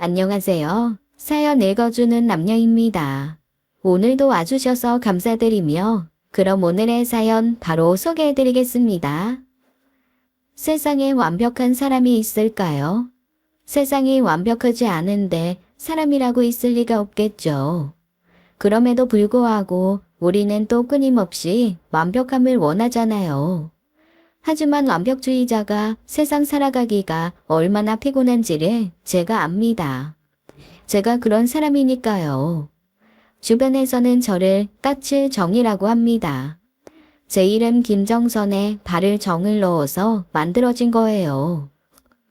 안녕하세요. 사연 읽어주는 남녀입니다. 오늘도 와주셔서 감사드리며 그럼 오늘의 사연 바로 소개해드리겠습니다. 세상에 완벽한 사람이 있을까요? 세상이 완벽하지 않은데 사람이라고 있을 리가 없겠죠. 그럼에도 불구하고 우리는 또 끊임없이 완벽함을 원하잖아요. 하지만 완벽주의자가 세상 살아가기가 얼마나 피곤한지를 제가 압니다. 제가 그런 사람이니까요. 주변에서는 저를 까칠 정이라고 합니다. 제 이름 김정선에 발을 정을 넣어서 만들어진 거예요.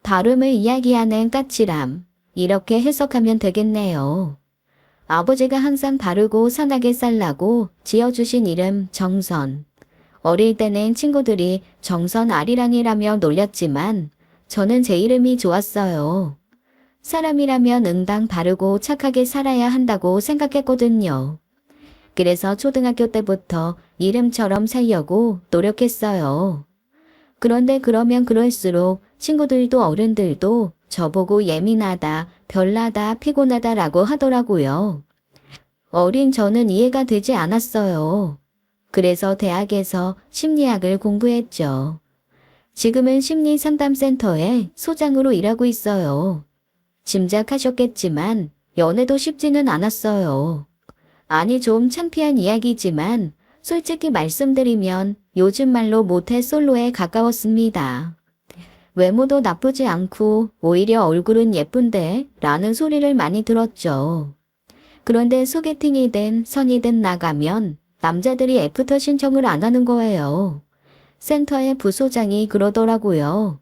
다름을 이야기하는 까칠함. 이렇게 해석하면 되겠네요. 아버지가 항상 바르고 선하게 살라고 지어주신 이름 정선. 어릴 때는 친구들이 정선 아리랑이라며 놀렸지만 저는 제 이름이 좋았어요. 사람이라면 응당 바르고 착하게 살아야 한다고 생각했거든요. 그래서 초등학교 때부터 이름처럼 살려고 노력했어요. 그런데 그러면 그럴수록 친구들도 어른들도 저보고 예민하다, 별나다, 피곤하다라고 하더라고요. 어린 저는 이해가 되지 않았어요. 그래서 대학에서 심리학을 공부했죠. 지금은 심리상담센터에 소장으로 일하고 있어요. 짐작하셨겠지만 연애도 쉽지는 않았어요. 아니 좀 창피한 이야기지만 솔직히 말씀드리면 요즘 말로 모태솔로에 가까웠습니다. 외모도 나쁘지 않고 오히려 얼굴은 예쁜데 라는 소리를 많이 들었죠. 그런데 소개팅이든 선이든 나가면 남자들이 애프터 신청을 안 하는 거예요. 센터의 부소장이 그러더라고요.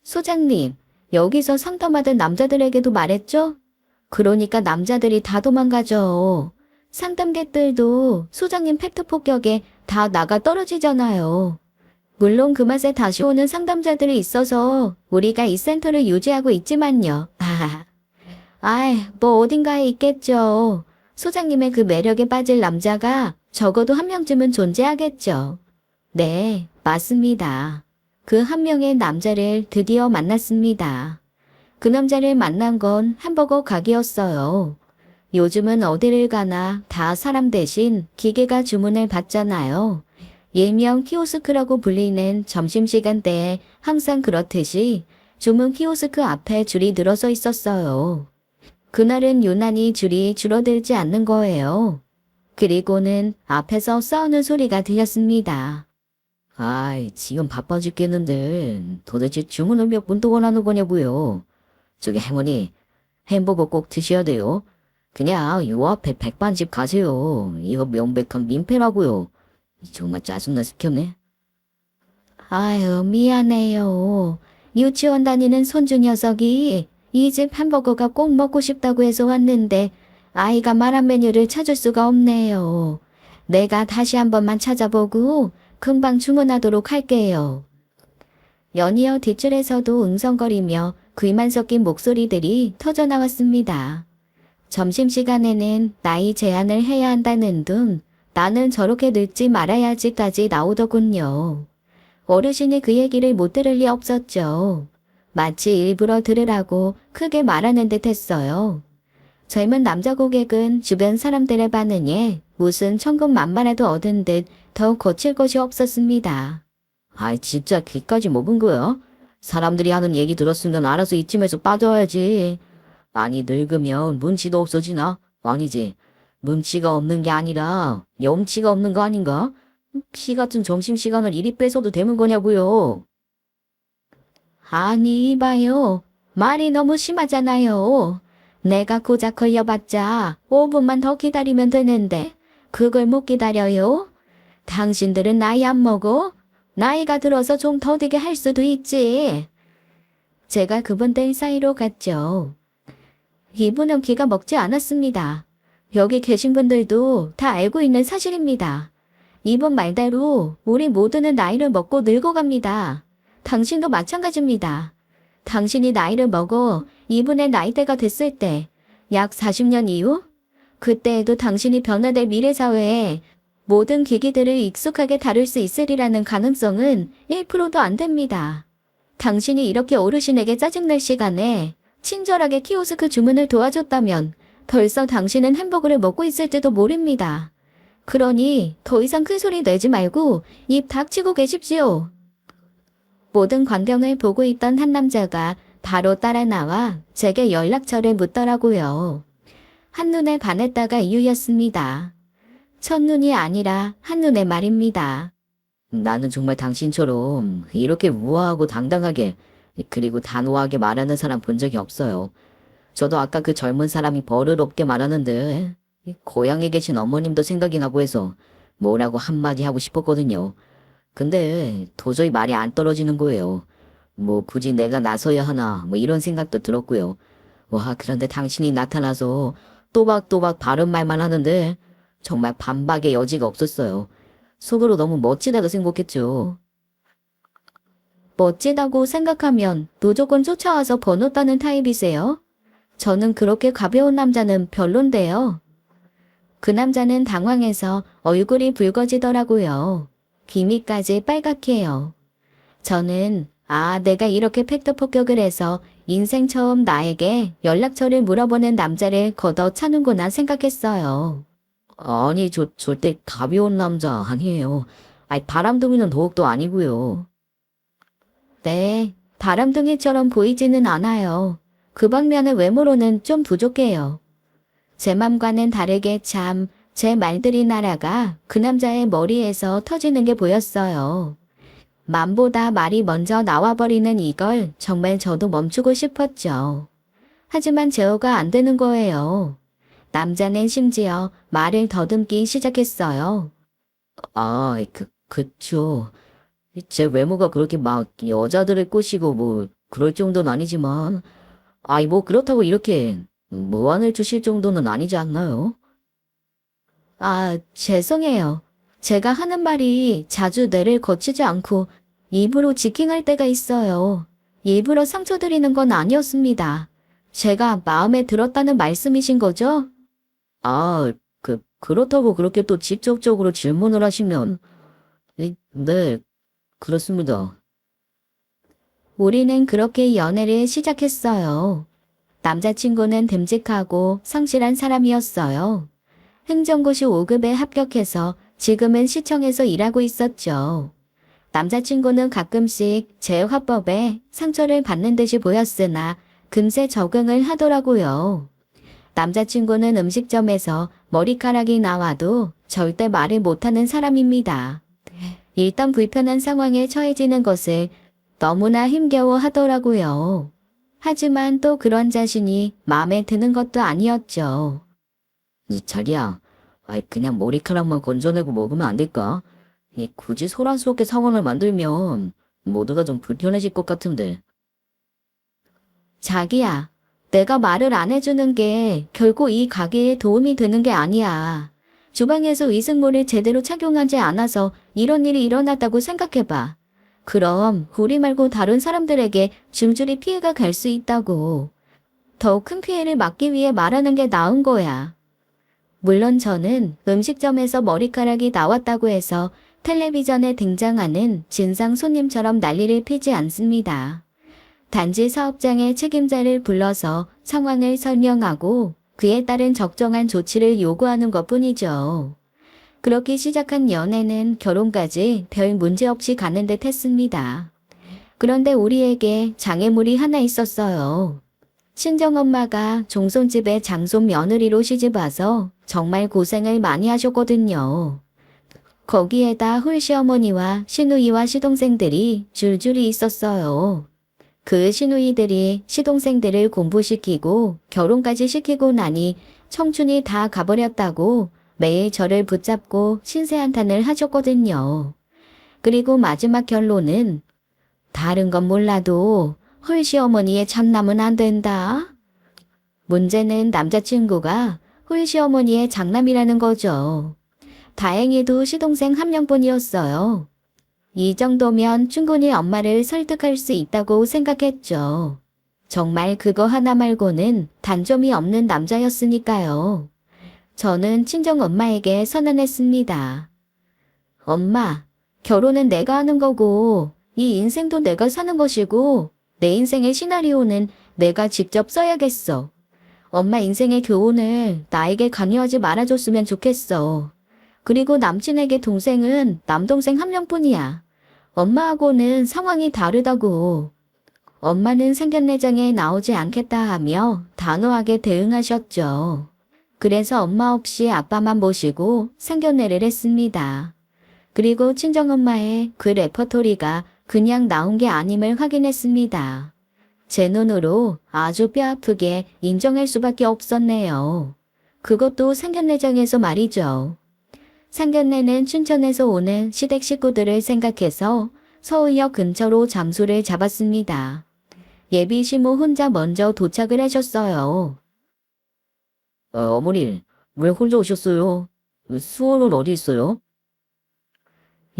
소장님, 여기서 상담하던 남자들에게도 말했죠? 그러니까 남자들이 다 도망가죠. 상담객들도 소장님 팩트 폭격에 다 나가 떨어지잖아요. 물론 그 맛에 다시 오는 상담자들이 있어서 우리가 이 센터를 유지하고 있지만요. 뭐 어딘가에 있겠죠. 소장님의 그 매력에 빠질 남자가 적어도 한 명쯤은 존재하겠죠. 네, 맞습니다. 그 한 명의 남자를 드디어 만났습니다. 그 남자를 만난 건 햄버거 가게였어요. 요즘은 어디를 가나 다 사람 대신 기계가 주문을 받잖아요. 일명 키오스크라고 불리는 점심시간대에 항상 그렇듯이 주문 키오스크 앞에 줄이 늘어서 있었어요. 그날은 유난히 줄이 줄어들지 않는 거예요. 그리고는 앞에서 싸우는 소리가 들렸습니다. 지금 바빠 죽겠는데 도대체 주문을 몇 분 동안 하는 거냐고요. 저기 할머니, 햄버거 꼭 드셔야 돼요. 그냥 요 앞에 백반집 가세요. 이거 명백한 민폐라고요. 정말 짜증나 시켰네. 미안해요. 유치원 다니는 손주 녀석이 이 집 햄버거가 꼭 먹고 싶다고 해서 왔는데 아이가 말한 메뉴를 찾을 수가 없네요. 내가 다시 한 번만 찾아보고 금방 주문하도록 할게요. 연이어 뒷줄에서도 응성거리며 귀만 섞인 목소리들이 터져나왔습니다. 점심시간에는 나이 제한을 해야 한다는 둥 나는 저렇게 늙지 말아야지까지 나오더군요. 어르신이 그 얘기를 못 들을 리 없었죠. 마치 일부러 들으라고 크게 말하는 듯 했어요. 젊은 남자 고객은 주변 사람들의 반응에 무슨 천군만마라도 얻은 듯 더욱 거칠 것이 없었습니다. 진짜 귀까지 먹은 거야? 사람들이 하는 얘기 들었으면 알아서 이쯤에서 빠져야지. 많이 늙으면 문치도 없어지나? 아니지. 문치가 없는 게 아니라 염치가 없는 거 아닌가? 피 같은 점심시간을 이리 뺏어도 되는 거냐고요. 이봐요. 말이 너무 심하잖아요. 내가 고작 걸려봤자 5분만 더 기다리면 되는데 그걸 못 기다려요? 당신들은 나이 안 먹어? 나이가 들어서 좀 더디게 할 수도 있지. 제가 그분들 사이로 갔죠. 이분은 기가 먹지 않았습니다. 여기 계신 분들도 다 알고 있는 사실입니다. 이분 말대로 우리 모두는 나이를 먹고 늙어갑니다. 당신도 마찬가지입니다. 당신이 나이를 먹어 이분의 나이대가 됐을 때 약 40년 이후? 그때에도 당신이 변화될 미래사회에 모든 기기들을 익숙하게 다룰 수 있으리라는 가능성은 1%도 안 됩니다. 당신이 이렇게 어르신에게 짜증낼 시간에 친절하게 키오스크 주문을 도와줬다면 벌써 당신은 햄버거를 먹고 있을지도 모릅니다. 그러니 더 이상 큰 소리 내지 말고 입 닥치고 계십시오. 모든 광경을 보고 있던 한 남자가 바로 따라 나와 제게 연락처를 묻더라고요. 한눈에 반했다가 이유였습니다. 첫눈이 아니라 한눈에 말입니다. 나는 정말 당신처럼 이렇게 우아하고 당당하게 그리고 단호하게 말하는 사람 본 적이 없어요. 저도 아까 그 젊은 사람이 버릇없게 말하는데 고향에 계신 어머님도 생각이 나고 해서 뭐라고 한마디 하고 싶었거든요. 근데 도저히 말이 안 떨어지는 거예요. 뭐 굳이 내가 나서야 하나 뭐 이런 생각도 들었고요. 와, 그런데 당신이 나타나서 또박또박 바른 말만 하는데 정말 반박의 여지가 없었어요. 속으로 너무 멋지다고 생각했죠. 멋지다고 생각하면 무조건 쫓아와서 번호 따는 타입이세요? 저는 그렇게 가벼운 남자는 별론데요. 그 남자는 당황해서 얼굴이 붉어지더라고요. 기미까지 빨갛게 해요. 저는 내가 이렇게 팩트 폭격을 해서 인생 처음 나에게 연락처를 물어보는 남자를 걷어 차는구나 생각했어요. 아니, 절대 가벼운 남자 아니에요. 바람둥이는 더욱더 아니고요. 네, 바람둥이처럼 보이지는 않아요. 그 방면의 외모로는 좀 부족해요. 제 맘과는 다르게 참 제 말들이 날아가 그 남자의 머리에서 터지는 게 보였어요. 맘보다 말이 먼저 나와버리는 이걸 정말 저도 멈추고 싶었죠. 하지만 제어가 안 되는 거예요. 남자는 심지어 말을 더듬기 시작했어요. 그쵸. 제 외모가 그렇게 막 여자들을 꼬시고 뭐 그럴 정도는 아니지만, 뭐 그렇다고 이렇게 무안을 주실 정도는 아니지 않나요? 죄송해요. 제가 하는 말이 자주 뇌를 거치지 않고 입으로 지킹할 때가 있어요. 일부러 상처 드리는 건 아니었습니다. 제가 마음에 들었다는 말씀이신 거죠? 그렇다고 그렇게 또 직접적으로 질문을 하시면, 네, 그렇습니다. 우리는 그렇게 연애를 시작했어요. 남자친구는 듬직하고 성실한 사람이었어요. 행정고시 5급에 합격해서 지금은 시청에서 일하고 있었죠. 남자친구는 가끔씩 제 화법에 상처를 받는 듯이 보였으나 금세 적응을 하더라고요. 남자친구는 음식점에서 머리카락이 나와도 절대 말을 못하는 사람입니다. 일단 불편한 상황에 처해지는 것을 너무나 힘겨워 하더라고요. 하지만 또 그런 자신이 마음에 드는 것도 아니었죠. 자기야, 그냥 머리카락만 건져내고 먹으면 안 될까? 굳이 소란스럽게 상황을 만들면 모두가 좀 불편해질 것 같은데. 자기야, 내가 말을 안 해주는 게 결코 이 가게에 도움이 되는 게 아니야. 주방에서 위생모를 제대로 착용하지 않아서 이런 일이 일어났다고 생각해봐. 그럼 우리 말고 다른 사람들에게 줄줄이 피해가 갈 수 있다고. 더 큰 피해를 막기 위해 말하는 게 나은 거야. 물론 저는 음식점에서 머리카락이 나왔다고 해서 텔레비전에 등장하는 진상 손님처럼 난리를 피지 않습니다. 단지 사업장의 책임자를 불러서 상황을 설명하고 그에 따른 적정한 조치를 요구하는 것뿐이죠. 그렇게 시작한 연애는 결혼까지 별 문제 없이 가는 듯 했습니다. 그런데 우리에게 장애물이 하나 있었어요. 친정엄마가 종손집에 장손 며느리로 시집와서 정말 고생을 많이 하셨거든요. 거기에다 홀시어머니와 시누이와 시동생들이 줄줄이 있었어요. 그 시누이들이 시동생들을 공부시키고 결혼까지 시키고 나니 청춘이 다 가버렸다고 매일 저를 붙잡고 신세한탄을 하셨거든요. 그리고 마지막 결론은 다른 건 몰라도 홀시어머니의 장남은 안 된다. 문제는 남자친구가 홀시어머니의 장남이라는 거죠. 다행히도 시동생 한 명뿐이었어요. 이 정도면 충분히 엄마를 설득할 수 있다고 생각했죠. 정말 그거 하나 말고는 단점이 없는 남자였으니까요. 저는 친정 엄마에게 선언했습니다. 엄마, 결혼은 내가 하는 거고 이 인생도 내가 사는 것이고 내 인생의 시나리오는 내가 직접 써야겠어. 엄마 인생의 교훈을 나에게 강요하지 말아줬으면 좋겠어. 그리고 남친에게 동생은 남동생 한 명뿐이야. 엄마하고는 상황이 다르다고. 엄마는 상견례장에 나오지 않겠다 하며 단호하게 대응하셨죠. 그래서 엄마 없이 아빠만 모시고 상견례를 했습니다. 그리고 친정엄마의 그 레퍼토리가 그냥 나온 게 아님을 확인했습니다. 제 눈으로 아주 뼈아프게 인정할 수밖에 없었네요. 그것도 상견례장에서 말이죠. 상견례는 춘천에서 오는 시댁 식구들을 생각해서 서울역 근처로 장소를 잡았습니다. 예비 시모 혼자 먼저 도착을 하셨어요. 어머니, 왜 혼자 오셨어요? 수호는 어디 있어요?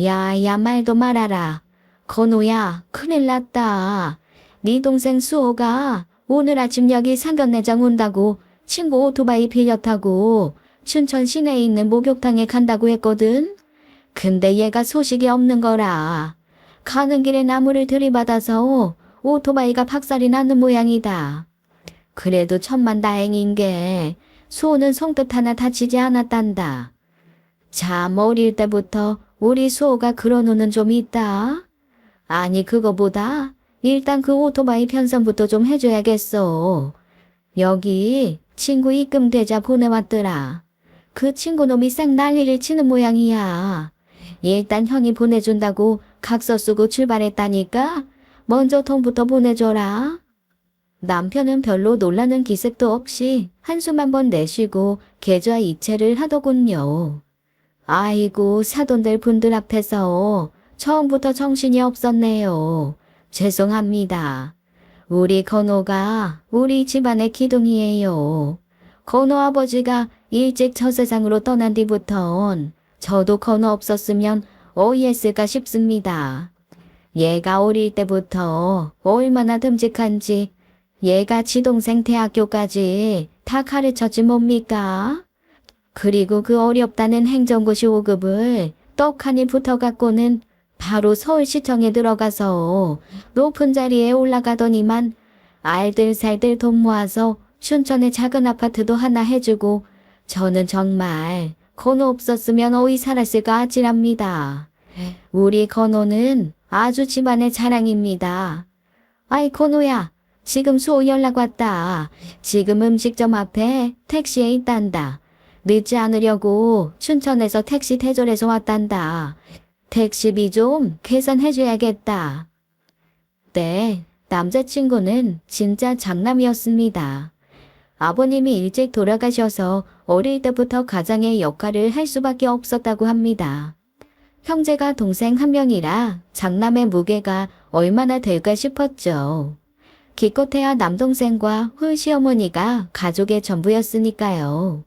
야, 말도 말아라. 건우야, 큰일 났다. 네 동생 수호가 오늘 아침 여기 상견례장 온다고 친구 오토바이 빌려 타고 춘천 시내에 있는 목욕탕에 간다고 했거든. 근데 얘가 소식이 없는 거라. 가는 길에 나무를 들이받아서 오토바이가 박살이 나는 모양이다. 그래도 천만다행인 게 수호는 손끝 하나 다치지 않았단다. 참 어릴 때부터 우리 수호가 그런 후는 좀 있다. 아니 그거보다 일단 그 오토바이 편성부터 좀 해줘야겠어. 여기 친구 입금 대자 보내왔더라. 그 친구 놈이 싹 난리를 치는 모양이야. 일단 형이 보내준다고 각서 쓰고 출발했다니까 먼저 돈부터 보내줘라. 남편은 별로 놀라는 기색도 없이 한숨 한번 내쉬고 계좌 이체를 하더군요. 아이고 사돈들 분들 앞에서 처음부터 정신이 없었네요. 죄송합니다. 우리 건호가 우리 집안의 기둥이에요. 건호 아버지가 일찍 저 세상으로 떠난 뒤부턴 저도 건호 없었으면 어이했을까 싶습니다. 얘가 어릴 때부터 얼마나 듬직한지 얘가 지동생 대학교까지 다 가르쳤지 뭡니까? 그리고 그 어렵다는 행정고시 5급을 떡하니 붙어갖고는 바로 서울시청에 들어가서 높은 자리에 올라가더니만 알들살들 돈 모아서 춘천에 작은 아파트도 하나 해주고 저는 정말 건호 없었으면 어디 살았을까 아찔합니다. 우리 건호는 아주 집안의 자랑입니다. 아이 건호야, 지금 수호 연락 왔다. 지금 음식점 앞에 택시에 있단다. 늦지 않으려고 춘천에서 택시 대절해서 왔단다. 택시비 좀 계산해줘야겠다. 네, 남자친구는 진짜 장남이었습니다. 아버님이 일찍 돌아가셔서 어릴 때부터 가장의 역할을 할 수밖에 없었다고 합니다. 형제가 동생 한 명이라 장남의 무게가 얼마나 될까 싶었죠. 기껏해야 남동생과 훌시어머니가 가족의 전부였으니까요.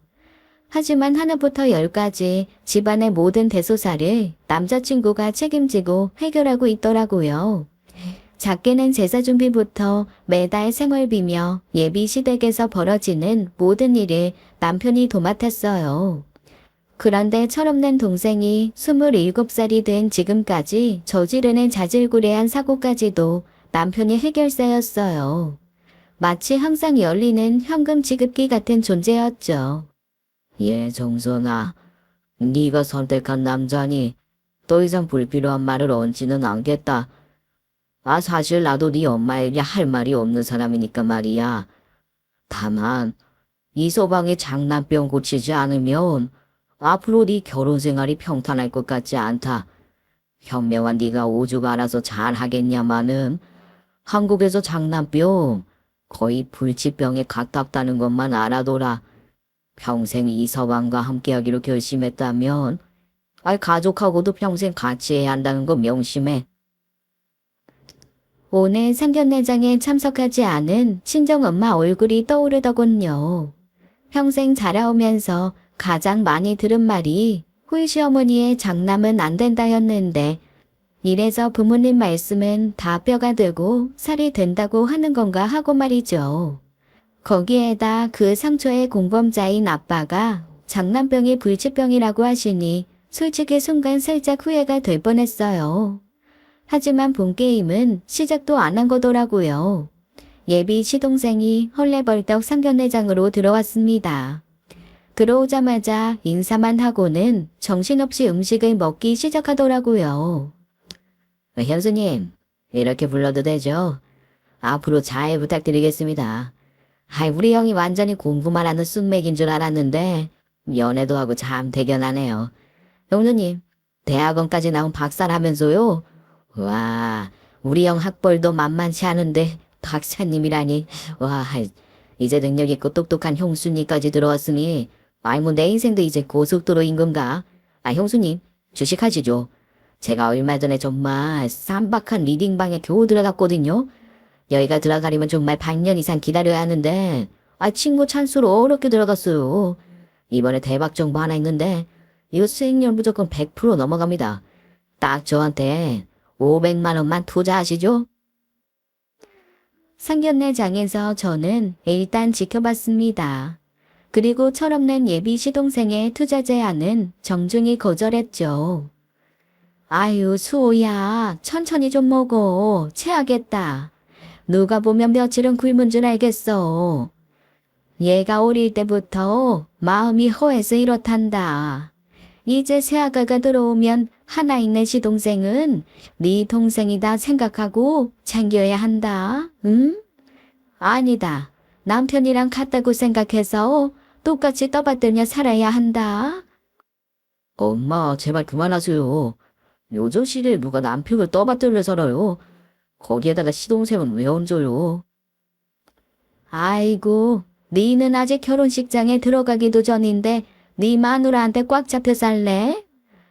하지만 하나부터 열까지 집안의 모든 대소사를 남자친구가 책임지고 해결하고 있더라고요. 작게는 제사 준비부터 매달 생활비며 예비 시댁에서 벌어지는 모든 일을 남편이 도맡았어요. 그런데 철없는 동생이 27살이 된 지금까지 저지르는 자질구레한 사고까지도 남편이 해결사였어요. 마치 항상 열리는 현금 지급기 같은 존재였죠. 예, 정선아. 네가 선택한 남자니 더 이상 불필요한 말을 얹지는 않겠다. 사실 나도 네 엄마에게 할 말이 없는 사람이니까 말이야. 다만 이 서방이 장난병 고치지 않으면 앞으로 네 결혼 생활이 평탄할 것 같지 않다. 현명한 네가 오죽 알아서 잘 하겠냐마는 한국에서 장난병 거의 불치병에 가깝다는 것만 알아둬라. 평생 이 서방과 함께하기로 결심했다면 가족하고도 평생 같이 해야 한다는 거 명심해. 오늘 상견례장에 참석하지 않은 친정엄마 얼굴이 떠오르더군요. 평생 자라오면서 가장 많이 들은 말이 훌시어머니의 장남은 안 된다였는데 이래서 부모님 말씀은 다 뼈가 되고 살이 된다고 하는 건가 하고 말이죠. 거기에다 그 상처의 공범자인 아빠가 장남병이 불치병이라고 하시니 솔직히 순간 살짝 후회가 될 뻔했어요. 하지만 본게임은 시작도 안 한 거더라고요. 예비 시동생이 헐레벌떡 상견례장으로 들어왔습니다. 들어오자마자 인사만 하고는 정신없이 음식을 먹기 시작하더라고요. 현수님, 이렇게 불러도 되죠? 앞으로 잘 부탁드리겠습니다. 우리 형이 완전히 공부만 하는 쑥맥인 줄 알았는데 연애도 하고 참 대견하네요. 형수님, 대학원까지 나온 박사라면서요? 와, 우리 형 학벌도 만만치 않은데 박사님이라니. 와, 이제 능력 있고 똑똑한 형수님까지 들어왔으니 내 인생도 이제 고속도로인 건가? 형수님, 주식하시죠? 제가 얼마 전에 정말 쌈박한 리딩방에 겨우 들어갔거든요. 여기가 들어가려면 정말 100년 이상 기다려야 하는데 친구 찬스로 어렵게 들어갔어요. 이번에 대박 정보 하나 있는데 이거 수익률 무조건 100% 넘어갑니다. 딱 저한테 500만 원만 투자하시죠? 상견례장에서 저는 일단 지켜봤습니다. 그리고 철없는 예비 시동생의 투자 제안은 정중히 거절했죠. 아유, 수호야, 천천히 좀 먹어. 체하겠다. 누가 보면 며칠은 굶은 줄 알겠어. 얘가 어릴 때부터 마음이 허해서 이렇단다. 이제 새아가가 들어오면 하나 있는 시동생은 네 동생이다 생각하고 챙겨야 한다. 응? 아니다. 남편이랑 같다고 생각해서 똑같이 떠받들며 살아야 한다. 엄마, 제발 그만하세요. 요즘 시대에 누가 남편을 떠받들며 살아요. 거기에다가 시동생은 왜 얹어요? 아이고, 니는 아직 결혼식장에 들어가기도 전인데 네 마누라한테 꽉 잡혀 살래?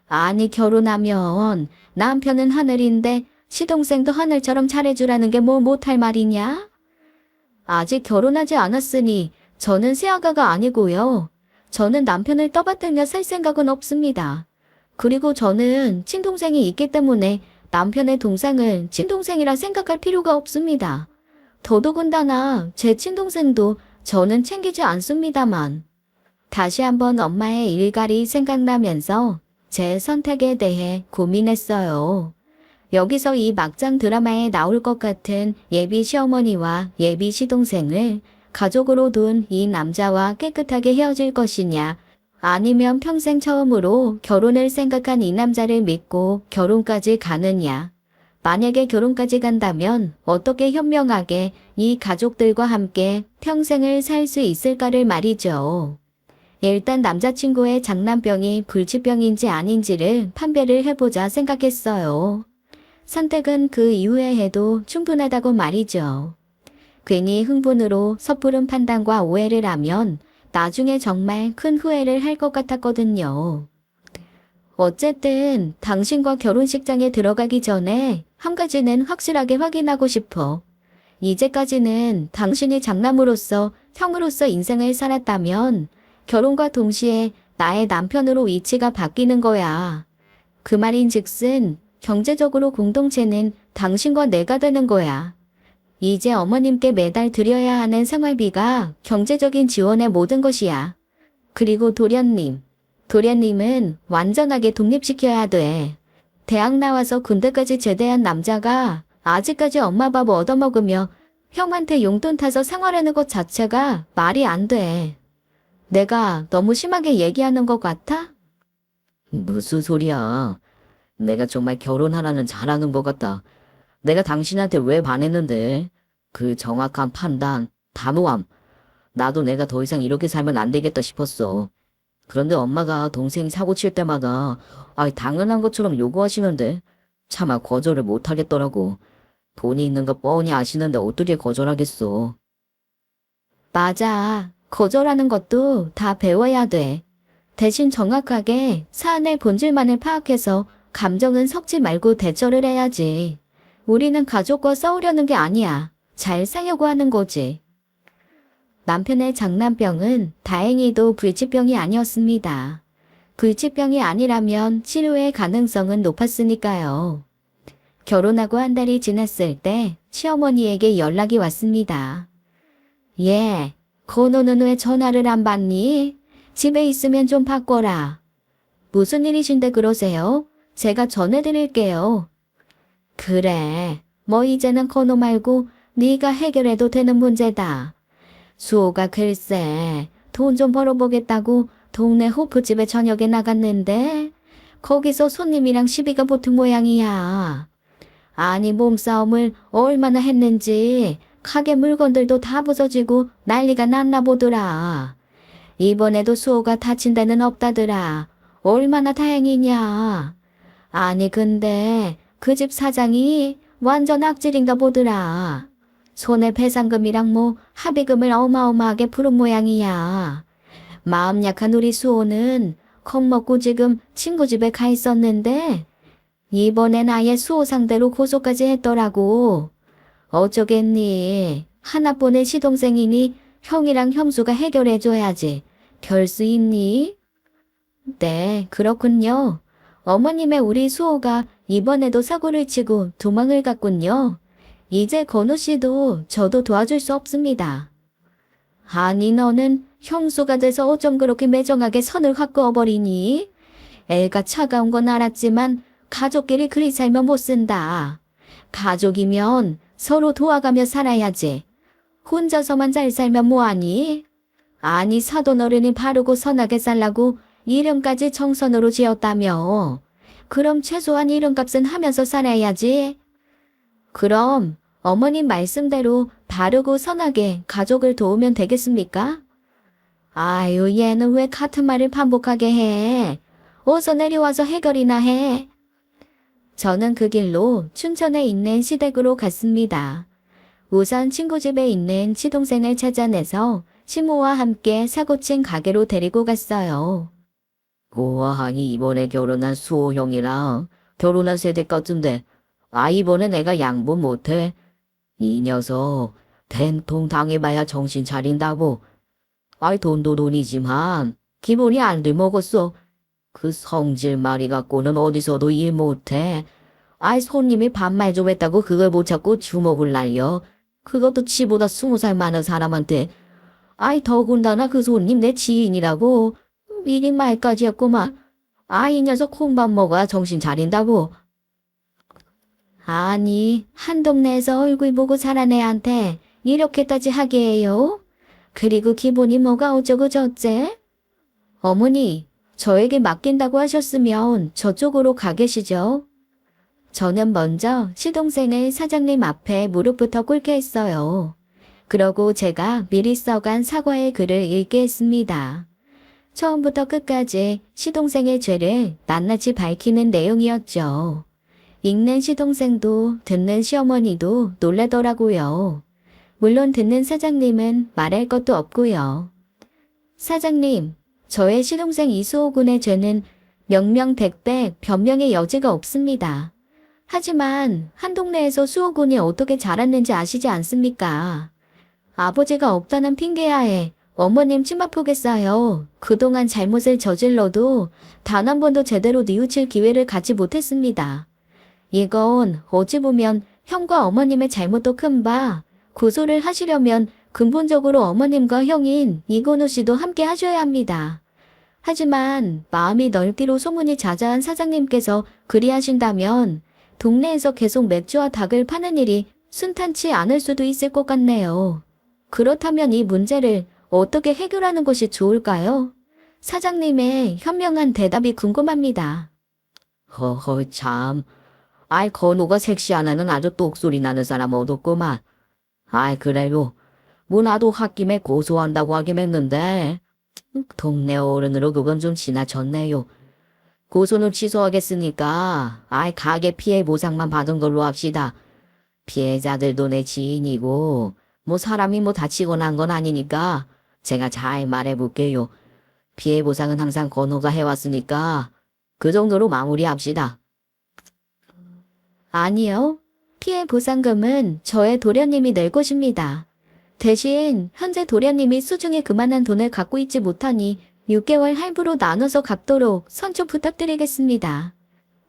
아니, 결혼하면 남편은 하늘인데 시동생도 하늘처럼 잘해주라는 게 뭐 못할 말이냐? 아직 결혼하지 않았으니 저는 새아가가 아니고요. 저는 남편을 떠받들며 살 생각은 없습니다. 그리고 저는 친동생이 있기 때문에 남편의 동생을 친동생이라 생각할 필요가 없습니다. 더더군다나 제 친동생도 저는 챙기지 않습니다만. 다시 한번 엄마의 일갈이 생각나면서 제 선택에 대해 고민했어요. 여기서 이 막장 드라마에 나올 것 같은 예비 시어머니와 예비 시동생을 가족으로 둔 이 남자와 깨끗하게 헤어질 것이냐, 아니면 평생 처음으로 결혼을 생각한 이 남자를 믿고 결혼까지 가느냐. 만약에 결혼까지 간다면 어떻게 현명하게 이 가족들과 함께 평생을 살 수 있을까를 말이죠. 일단 남자친구의 장난병이 불치병인지 아닌지를 판별을 해보자 생각했어요. 선택은 그 이후에 해도 충분하다고 말이죠. 괜히 흥분으로 섣부른 판단과 오해를 하면 나중에 정말 큰 후회를 할 것 같았거든요. 어쨌든 당신과 결혼식장에 들어가기 전에 한 가지는 확실하게 확인하고 싶어. 이제까지는 당신이 장남으로서 형으로서 인생을 살았다면 결혼과 동시에 나의 남편으로 위치가 바뀌는 거야. 그 말인즉슨 경제적으로 공동체는 당신과 내가 되는 거야. 이제 어머님께 매달 드려야 하는 생활비가 경제적인 지원의 모든 것이야. 그리고 도련님은 완전하게 독립시켜야 돼. 대학 나와서 군대까지 제대한 남자가 아직까지 엄마 밥 얻어먹으며 형한테 용돈 타서 생활하는 것 자체가 말이 안 돼. 내가 너무 심하게 얘기하는 것 같아? 무슨 소리야. 내가 정말 결혼하라는 잘하는 것 같다. 내가 당신한테 왜 반했는데? 그 정확한 판단, 단호함. 나도 내가 더 이상 이렇게 살면 안 되겠다 싶었어. 그런데 엄마가 동생이 사고 칠 때마다 당연한 것처럼 요구하시는데 차마 거절을 못 하겠더라고. 돈이 있는 거 뻔히 아시는데 어떻게 거절하겠어. 맞아. 거절하는 것도 다 배워야 돼. 대신 정확하게 사안의 본질만을 파악해서 감정은 섞지 말고 대처를 해야지. 우리는 가족과 싸우려는 게 아니야. 잘 살려고 하는 거지. 남편의 장난병은 다행히도 불치병이 아니었습니다. 불치병이 아니라면 치료의 가능성은 높았으니까요. 결혼하고 한 달이 지났을 때 시어머니에게 연락이 왔습니다. 예, 건호는 왜 전화를 안 받니? 집에 있으면 좀 바꿔라. 무슨 일이신데 그러세요? 제가 전해드릴게요. 그래, 뭐 이제는 건호 말고 네가 해결해도 되는 문제다. 수호가 글쎄 돈 좀 벌어보겠다고 동네 호프집에 저녁에 나갔는데 거기서 손님이랑 시비가 붙은 모양이야. 아니 몸싸움을 얼마나 했는지 가게 물건들도 다 부서지고 난리가 났나 보더라. 이번에도 수호가 다친 데는 없다더라. 얼마나 다행이냐. 아니 근데 그 집 사장이 완전 악질인가 보더라. 손해 배상금이랑 뭐 합의금을 어마어마하게 부른 모양이야. 마음 약한 우리 수호는 겁먹고 지금 친구 집에 가 있었는데 이번엔 아예 수호 상대로 고소까지 했더라고. 어쩌겠니. 하나뿐인 시동생이니 형이랑 형수가 해결해줘야지. 될 수 있니? 네, 그렇군요. 어머님의 우리 수호가 이번에도 사고를 치고 도망을 갔군요. 이제 건우 씨도 저도 도와줄 수 없습니다. 아니 너는 형수가 돼서 어쩜 그렇게 매정하게 선을 확 그어버리니? 애가 차가운 건 알았지만 가족끼리 그리 살면 못 쓴다. 가족이면 서로 도와가며 살아야지. 혼자서만 잘 살면 뭐하니? 아니 사돈 어른이 바르고 선하게 살라고 이름까지 정선으로 지었다며. 그럼 최소한 이름값은 하면서 살아야지. 그럼 어머님 말씀대로 바르고 선하게 가족을 도우면 되겠습니까? 아유 얘는 왜 같은 말을 반복하게 해. 어서 내려와서 해결이나 해. 저는 그 길로 춘천에 있는 시댁으로 갔습니다. 우선 친구 집에 있는 시동생을 찾아내서 시모와 함께 사고친 가게로 데리고 갔어요. 우와, 이번에 결혼한 수호 형이랑 결혼한 세대 같은데 이번에 내가 양보 못해. 이 녀석 된통 당해봐야 정신 차린다고. 돈도 돈이지만 기분이 안 들먹었어. 그 성질 말이 갖고는 어디서도 일 못해. 손님이 반말 좀 했다고 그걸 못 찾고 주먹을 날려. 그것도 지보다 20살 많은 사람한테. 더군다나 그 손님 내 지인이라고. 미리 말까지 했구만. 이 녀석 콩밥 먹어야 정신 차린다고. 아니 한 동네에서 얼굴 보고 자란 애한테 이렇게까지 하게 해요? 그리고 기분이 뭐가 어쩌고 저째? 어머니 저에게 맡긴다고 하셨으면 저쪽으로 가 계시죠? 저는 먼저 시동생을 사장님 앞에 무릎부터 꿇게 했어요. 그러고 제가 미리 써간 사과의 글을 읽게 했습니다. 처음부터 끝까지 시동생의 죄를 낱낱이 밝히는 내용이었죠. 읽는 시동생도 듣는 시어머니도 놀라더라고요. 물론 듣는 사장님은 말할 것도 없고요. 사장님, 저의 시동생 이수호 군의 죄는 명명백백 변명의 여지가 없습니다. 하지만 한 동네에서 수호 군이 어떻게 자랐는지 아시지 않습니까? 아버지가 없다는 핑계하에 어머님 치맛보겠어요. 그동안 잘못을 저질러도 단 한 번도 제대로 뉘우칠 기회를 갖지 못했습니다. 이건 어찌 보면 형과 어머님의 잘못도 큰 바, 고소를 하시려면 근본적으로 어머님과 형인 이건우 씨도 함께 하셔야 합니다. 하지만 마음이 넓기로 소문이 자자한 사장님께서 그리하신다면 동네에서 계속 맥주와 닭을 파는 일이 순탄치 않을 수도 있을 것 같네요. 그렇다면 이 문제를 어떻게 해결하는 것이 좋을까요? 사장님의 현명한 대답이 궁금합니다. 허허 참. 건우가 섹시하나는 아주 똑소리 나는 사람 얻었구만. 그래요. 뭐 나도 홧김에 고소한다고 하긴 했는데 동네 어른으로 그건 좀 지나쳤네요. 고소는 취소하겠으니까 가게 피해 보상만 받은 걸로 합시다. 피해자들도 내 지인이고 뭐 사람이 뭐 다치거나 한 건 아니니까 제가 잘 말해볼게요. 피해 보상은 항상 건우가 해왔으니까 그 정도로 마무리합시다. 아니요. 피해 보상금은 저의 도련님이 낼 것입니다. 대신 현재 도련님이 수중에 그만한 돈을 갖고 있지 못하니 6개월 할부로 나눠서 갚도록 선처 부탁드리겠습니다.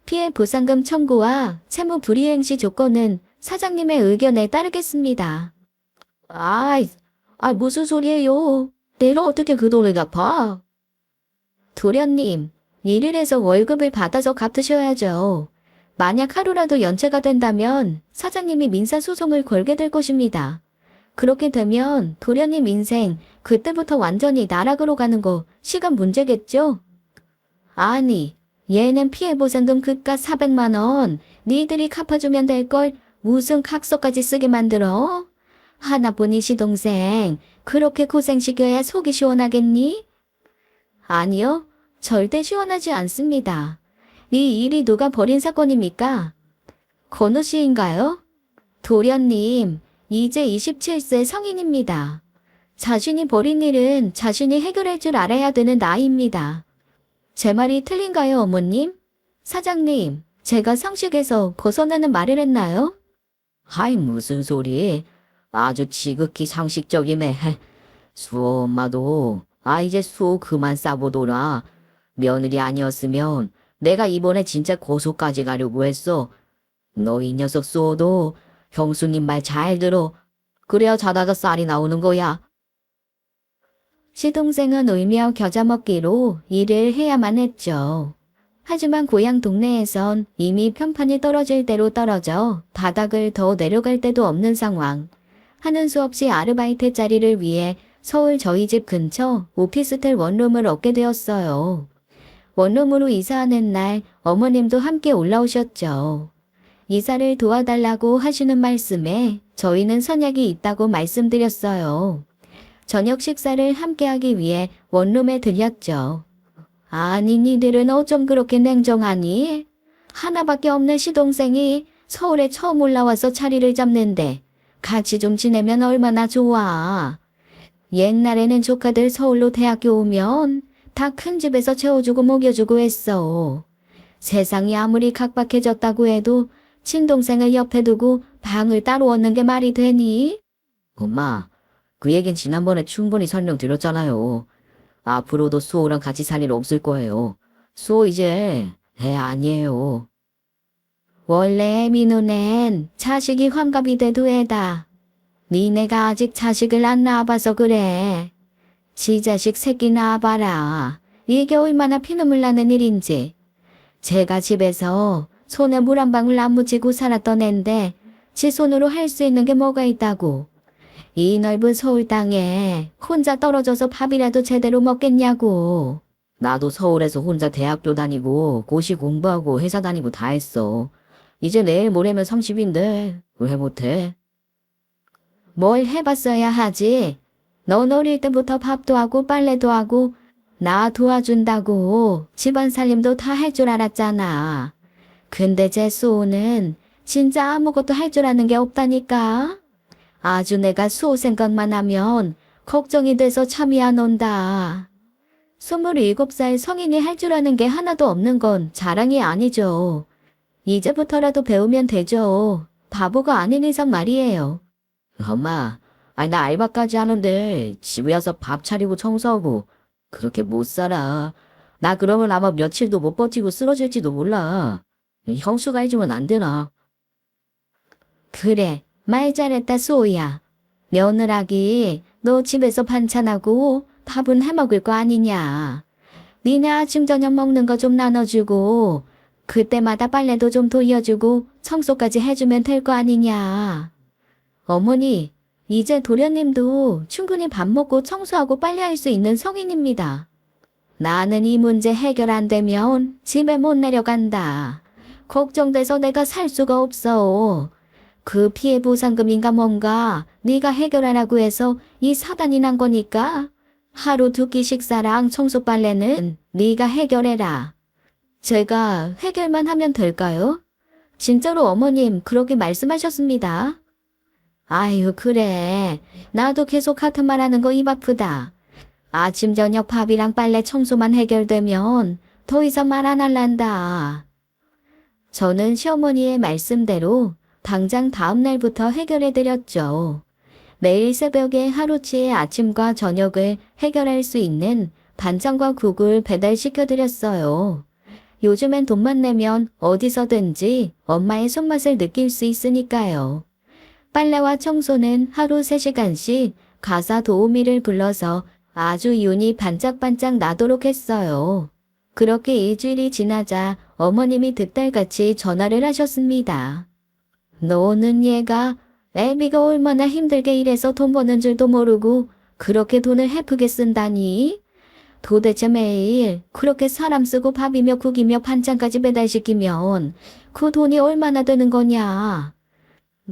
피해 보상금 청구와 채무 불이행 시 조건은 사장님의 의견에 따르겠습니다. 무슨 소리예요? 내가 어떻게 그 돈을 갚아? 도련님, 일을 해서 월급을 받아서 갚으셔야죠. 만약 하루라도 연체가 된다면 사장님이 민사소송을 걸게 될 것입니다. 그렇게 되면 도련님 인생 그때부터 완전히 나락으로 가는 거 시간 문제겠죠? 아니, 얘는 피해보상금 그깟 400만 원 니들이 갚아주면 될걸 무슨 각서까지 쓰게 만들어? 하나뿐인 시동생 그렇게 고생시켜야 속이 시원하겠니? 아니요, 절대 시원하지 않습니다. 이 일이 누가 벌인 사건입니까? 건우 씨인가요? 도련님, 이제 27세 성인입니다. 자신이 벌인 일은 자신이 해결할 줄 알아야 되는 나이입니다. 제 말이 틀린가요, 어머님? 사장님, 제가 상식에서 벗어나는 말을 했나요? 하이, 무슨 소리? 아주 지극히 상식적이네. 수호 엄마도 이제 수호 그만 싸보더라. 며느리 아니었으면 내가 이번에 진짜 고소까지 가려고 했어. 너 이 녀석 수호도 형수님 말 잘 들어. 그래야 자다가 쌀이 나오는 거야. 시동생은 울며 겨자 먹기로 일을 해야만 했죠. 하지만 고향 동네에선 이미 편판이 떨어질 대로 떨어져 바닥을 더 내려갈 데도 없는 상황. 하는 수 없이 아르바이트 자리를 위해 서울 저희 집 근처 오피스텔 원룸을 얻게 되었어요. 원룸으로 이사하는 날 어머님도 함께 올라오셨죠. 이사를 도와달라고 하시는 말씀에 저희는 선약이 있다고 말씀드렸어요. 저녁 식사를 함께하기 위해 원룸에 들렸죠. 아니 니들은 어쩜 그렇게 냉정하니? 하나밖에 없는 시동생이 서울에 처음 올라와서 자리를 잡는데 같이 좀 지내면 얼마나 좋아. 옛날에는 조카들 서울로 대학교 오면 다 큰 집에서 채워주고 먹여주고 했어. 세상이 아무리 각박해졌다고 해도 친동생을 옆에 두고 방을 따로 얻는 게 말이 되니? 엄마, 그 얘긴 지난번에 충분히 설명드렸잖아요. 앞으로도 수호랑 같이 살 일 없을 거예요. 수호 이제 애 아니에요. 원래 민우는 자식이 환갑이 돼도 애다. 니네가 아직 자식을 안 낳아봐서 그래. 지 자식 새끼 낳아봐라. 이게 얼마나 피눈물 나는 일인지. 제가 집에서 손에 물 한 방울 안 묻히고 살았던 앤데 지 손으로 할 수 있는 게 뭐가 있다고. 이 넓은 서울 땅에 혼자 떨어져서 밥이라도 제대로 먹겠냐고. 나도 서울에서 혼자 대학교 다니고 고시 공부하고 회사 다니고 다 했어. 이제 내일 모레면 30인데 왜 못해? 뭘 해봤어야 하지. 넌 어릴 때부터 밥도 하고 빨래도 하고 나 도와준다고 집안 살림도 다 할 줄 알았잖아. 근데 제 수호는 진짜 아무것도 할 줄 아는 게 없다니까. 아주 내가 수호 생각만 하면 걱정이 돼서 잠이 안 온다. 27살 성인이 할 줄 아는 게 하나도 없는 건 자랑이 아니죠. 이제부터라도 배우면 되죠. 바보가 아닌 이상 말이에요. 엄마, 나 알바까지 하는데 집에 와서 밥 차리고 청소하고 그렇게 못 살아. 나 그러면 아마 며칠도 못 버티고 쓰러질지도 몰라. 형수가 해주면 안 되나? 그래, 말 잘했다 수호야. 며느라기 너 집에서 반찬하고 밥은 해먹을 거 아니냐. 니네 아침 저녁 먹는 거 좀 나눠주고 그때마다 빨래도 좀 돌려주고 청소까지 해주면 될 거 아니냐. 어머니, 이제 도련님도 충분히 밥 먹고 청소하고 빨래할 수 있는 성인입니다. 나는 이 문제 해결 안 되면 집에 못 내려간다. 걱정돼서 내가 살 수가 없어. 그 피해 보상금인가 뭔가 네가 해결하라고 해서 이 사단이 난 거니까 하루 두 끼 식사랑 청소 빨래는 네가 해결해라. 제가 해결만 하면 될까요? 진짜로 어머님 그렇게 말씀하셨습니다. 아유 그래. 나도 계속 같은 말 하는 거 입 아프다. 아침 저녁 밥이랑 빨래 청소만 해결되면 더 이상 말 안 할란다. 저는 시어머니의 말씀대로 당장 다음 날부터 해결해드렸죠. 매일 새벽에 하루치의 아침과 저녁을 해결할 수 있는 반찬과 국을 배달시켜드렸어요. 요즘엔 돈만 내면 어디서든지 엄마의 손맛을 느낄 수 있으니까요. 빨래와 청소는 하루 3시간씩 가사 도우미를 불러서 아주 윤이 반짝반짝 나도록 했어요. 그렇게 일주일이 지나자 어머님이 득달같이 전화를 하셨습니다. 너는 얘가 애비가 얼마나 힘들게 일해서 돈 버는 줄도 모르고 그렇게 돈을 헤프게 쓴다니? 도대체 매일 그렇게 사람 쓰고 밥이며 국이며 반찬까지 배달시키면 그 돈이 얼마나 되는 거냐?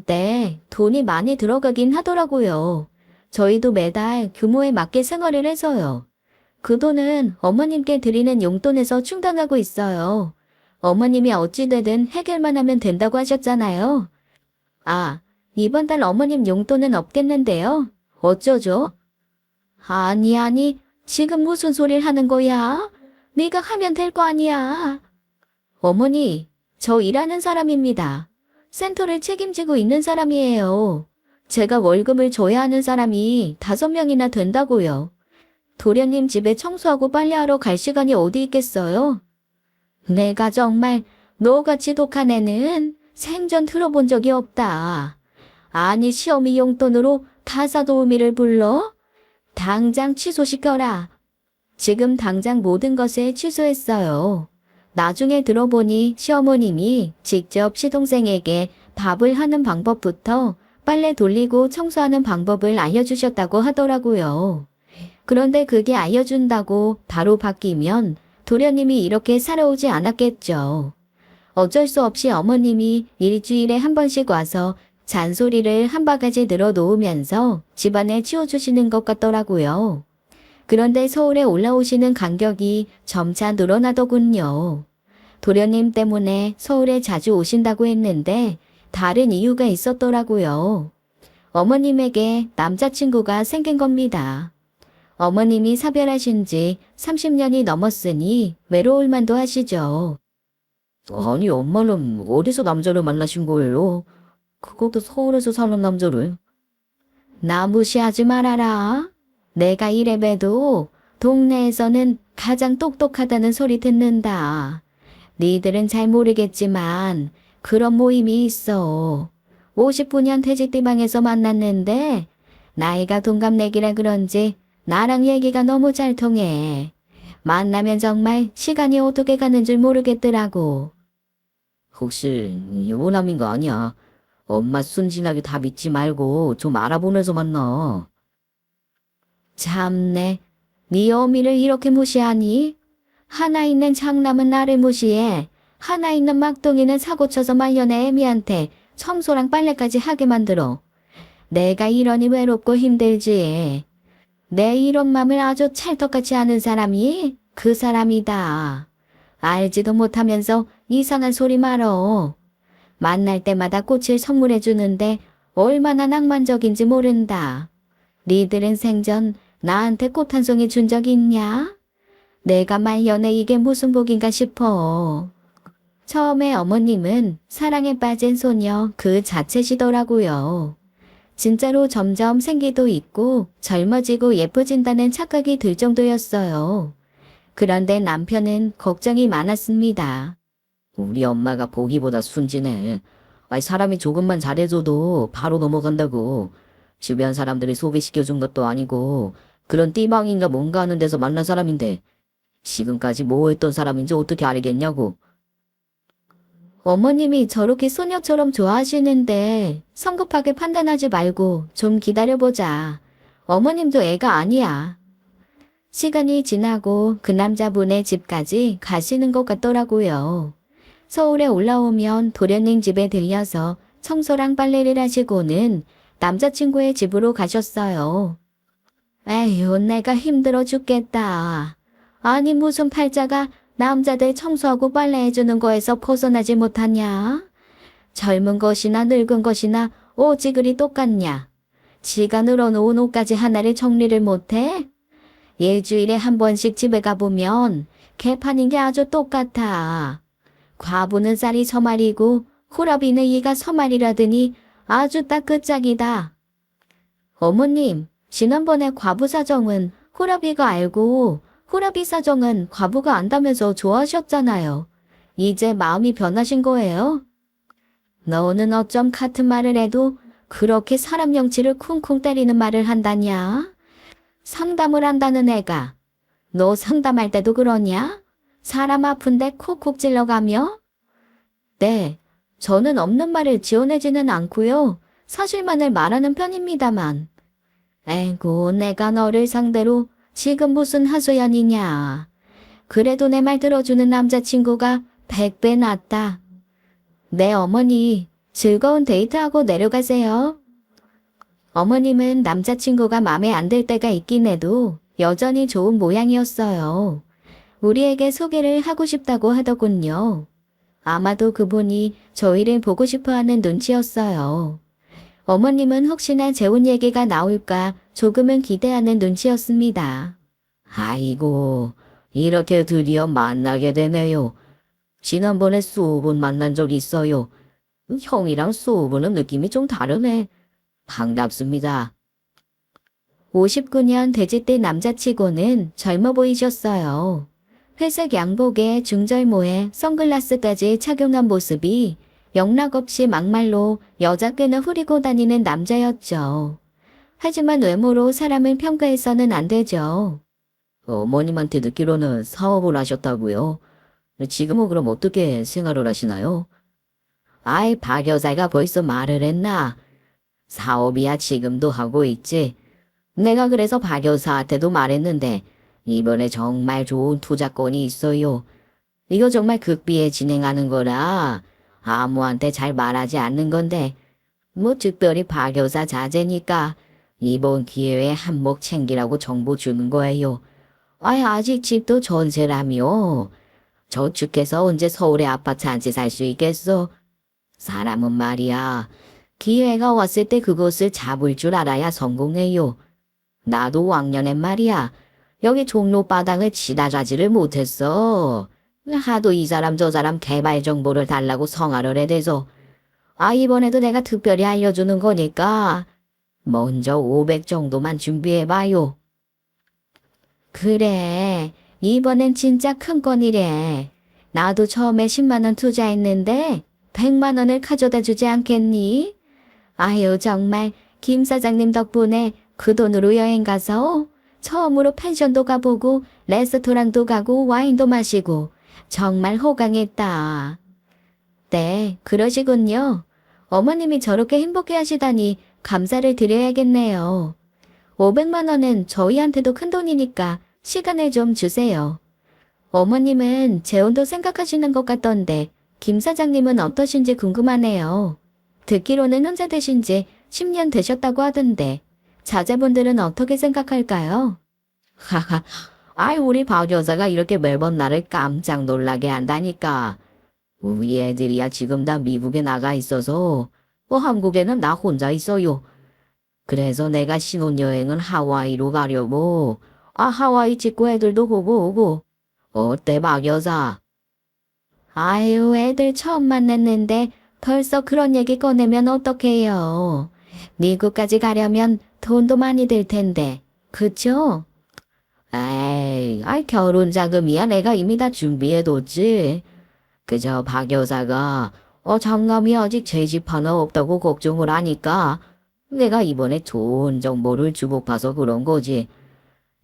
네, 돈이 많이 들어가긴 하더라고요. 저희도 매달 규모에 맞게 생활을 해서요. 그 돈은 어머님께 드리는 용돈에서 충당하고 있어요. 어머님이 어찌되든 해결만 하면 된다고 하셨잖아요. 아, 이번 달 어머님 용돈은 없겠는데요? 어쩌죠? 아니, 지금 무슨 소리를 하는 거야? 네가 하면 될 거 아니야. 어머니, 저 일하는 사람입니다. 센터를 책임지고 있는 사람이에요. 제가 월급을 줘야 하는 사람이 5명이나 된다고요. 도련님 집에 청소하고 빨래하러 갈 시간이 어디 있겠어요? 내가 정말 너같이 독한 애는 생전 들어본 적이 없다. 아니 시어미 용돈으로 다사도우미를 불러? 당장 취소시켜라. 지금 당장 모든 것을 취소했어요. 나중에 들어보니 시어머님이 직접 시동생에게 밥을 하는 방법부터 빨래 돌리고 청소하는 방법을 알려주셨다고 하더라고요. 그런데 그게 알려준다고 바로 바뀌면 도련님이 이렇게 살아오지 않았겠죠. 어쩔 수 없이 어머님이 일주일에 한 번씩 와서 잔소리를 한 바가지 늘어놓으면서 집안을 치워주시는 것 같더라고요. 그런데 서울에 올라오시는 간격이 점차 늘어나더군요. 도련님 때문에 서울에 자주 오신다고 했는데 다른 이유가 있었더라고요. 어머님에게 남자친구가 생긴 겁니다. 어머님이 사별하신 지 30년이 넘었으니 외로울 만도 하시죠. 아니, 엄마는 어디서 남자를 만나신 거예요? 그것도 서울에서 사는 남자를. 나 무시하지 말아라. 내가 이래봬도 동네에서는 가장 똑똑하다는 소리 듣는다. 니들은 잘 모르겠지만 그런 모임이 있어. 59년 퇴직디방에서 만났는데 나이가 동갑내기라 그런지 나랑 얘기가 너무 잘 통해. 만나면 정말 시간이 어떻게 가는 줄 모르겠더라고. 혹시 유부남인 거 아니야? 엄마 순진하게 다 믿지 말고 좀 알아보면서 만나. 참네. 네 어미를 이렇게 무시하니? 하나 있는 장남은 나를 무시해. 하나 있는 막둥이는 사고쳐서 말년에 애미한테 청소랑 빨래까지 하게 만들어. 내가 이러니 외롭고 힘들지. 내 이런 맘을 아주 찰떡같이 아는 사람이 그 사람이다. 알지도 못하면서 이상한 소리 말어. 만날 때마다 꽃을 선물해 주는데 얼마나 낭만적인지 모른다. 니들은 생전 나한테 꽃 한 송이 준 적이 있냐? 내가 말년에 이게 무슨 복인가 싶어. 처음에 어머님은 사랑에 빠진 소녀 그 자체시더라고요. 진짜로 점점 생기도 있고 젊어지고 예뻐진다는 착각이 들 정도였어요. 그런데 남편은 걱정이 많았습니다. 우리 엄마가 보기보다 순진해. 아니, 사람이 조금만 잘해줘도 바로 넘어간다고. 주변 사람들이 소개시켜준 것도 아니고 그런 띠방인가 뭔가 하는 데서 만난 사람인데 지금까지 뭐 했던 사람인지 어떻게 알겠냐고. 어머님이 저렇게 소녀처럼 좋아하시는데 성급하게 판단하지 말고 좀 기다려보자. 어머님도 애가 아니야. 시간이 지나고 그 남자분의 집까지 가시는 것 같더라고요. 서울에 올라오면 도련님 집에 들려서 청소랑 빨래를 하시고는 남자친구의 집으로 가셨어요. 에휴, 내가 힘들어 죽겠다. 아니 무슨 팔자가 남자들 청소하고 빨래해주는 거에서 벗어나지 못하냐? 젊은 것이나 늙은 것이나 오지 그리 똑같냐? 지가 늘어놓은 옷까지 하나를 정리를 못해? 일주일에 한 번씩 집에 가보면 개판인 게 아주 똑같아. 과부는 쌀이 서말이고 호랍이는 이가 서말이라더니 아주 딱 끝짝이다. 어머님, 지난번에 과부 사정은 호랍이가 알고 호랍이 사정은 과부가 안다면서 좋아하셨잖아요. 이제 마음이 변하신 거예요? 너는 어쩜 같은 말을 해도 그렇게 사람 명치를 쿵쿵 때리는 말을 한다냐? 상담을 한다는 애가 너 상담할 때도 그러냐? 사람 아픈데 콕콕 찔러가며? 네, 저는 없는 말을 지어내지는 않고요. 사실만을 말하는 편입니다만. 에고, 내가 너를 상대로 지금 무슨 하소연이냐. 그래도 내 말 들어주는 남자친구가 100배 낫다. 네, 어머니, 즐거운 데이트하고 내려가세요. 어머님은 남자친구가 마음에 안 들 때가 있긴 해도 여전히 좋은 모양이었어요. 우리에게 소개를 하고 싶다고 하더군요. 아마도 그분이 저희를 보고 싶어하는 눈치였어요. 어머님은 혹시나 재혼 얘기가 나올까 조금은 기대하는 눈치였습니다. 아이고, 이렇게 드디어 만나게 되네요. 지난번에 수업은 만난 적 있어요. 형이랑 수업은 느낌이 좀 다르네. 반갑습니다. 59년 돼지띠 남자치고는 젊어 보이셨어요. 회색 양복에 중절모에 선글라스까지 착용한 모습이 영락없이 막말로 여자 끈을 후리고 다니는 남자였죠. 하지만 외모로 사람을 평가해서는 안 되죠. 어머님한테 듣기로는 사업을 하셨다고요. 지금은 그럼 어떻게 생활을 하시나요? 아이, 박 여사가 벌써 말을 했나? 사업이야 지금도 하고 있지. 내가 그래서 박 여사한테도 말했는데 이번에 정말 좋은 투자건이 있어요. 이거 정말 극비에 진행하는 거라 아무한테 잘 말하지 않는 건데 뭐 특별히 박 여사 자제니까 이번 기회에 한몫 챙기라고 정보 주는 거예요. 아이, 아직 집도 전세라며. 저축해서 언제 서울에 아파트 한 채 살 수 있겠어? 사람은 말이야. 기회가 왔을 때 그것을 잡을 줄 알아야 성공해요. 나도 왕년엔 말이야. 여기 종로바닥을 치다자지를 못했어. 하도 이 사람 저 사람 개발 정보를 달라고 성화를 해대서. 아, 이번에도 내가 특별히 알려주는 거니까 먼저 500 정도만 준비해봐요. 그래, 이번엔 진짜 큰 건이래. 나도 처음에 10만 원 투자했는데 100만 원을 가져다 주지 않겠니? 아유, 정말 김 사장님 덕분에 그 돈으로 여행 가서 처음으로 펜션도 가보고 레스토랑도 가고 와인도 마시고 정말 호강했다. 네, 그러시군요. 어머님이 저렇게 행복해 하시다니 감사를 드려야겠네요. 500만 원은 저희한테도 큰 돈이니까 시간을 좀 주세요. 어머님은 재혼도 생각하시는 것 같던데 김 사장님은 어떠신지 궁금하네요. 듣기로는 혼자 되신 지 10년 되셨다고 하던데 자제분들은 어떻게 생각할까요? 하하, 아이, 우리 박 여사가 이렇게 매번 나를 깜짝 놀라게 한다니까. 우리 애들이야 지금 다 미국에 나가 있어서 뭐 한국에는 나 혼자 있어요. 그래서 내가 신혼여행은 하와이로 가려고. 아, 하와이 직구 애들도 보고 오고. 어때, 박 여사? 아유, 애들 처음 만났는데 벌써 그런 얘기 꺼내면 어떡해요. 미국까지 가려면 돈도 많이 들 텐데. 그쵸? 에이, 아이, 결혼 자금이야 내가 이미 다 준비해뒀지. 그저 박 여사가 장남이 아직 제 집 하나 없다고 걱정을 하니까 내가 이번에 좋은 정보를 주고파서 그런 거지.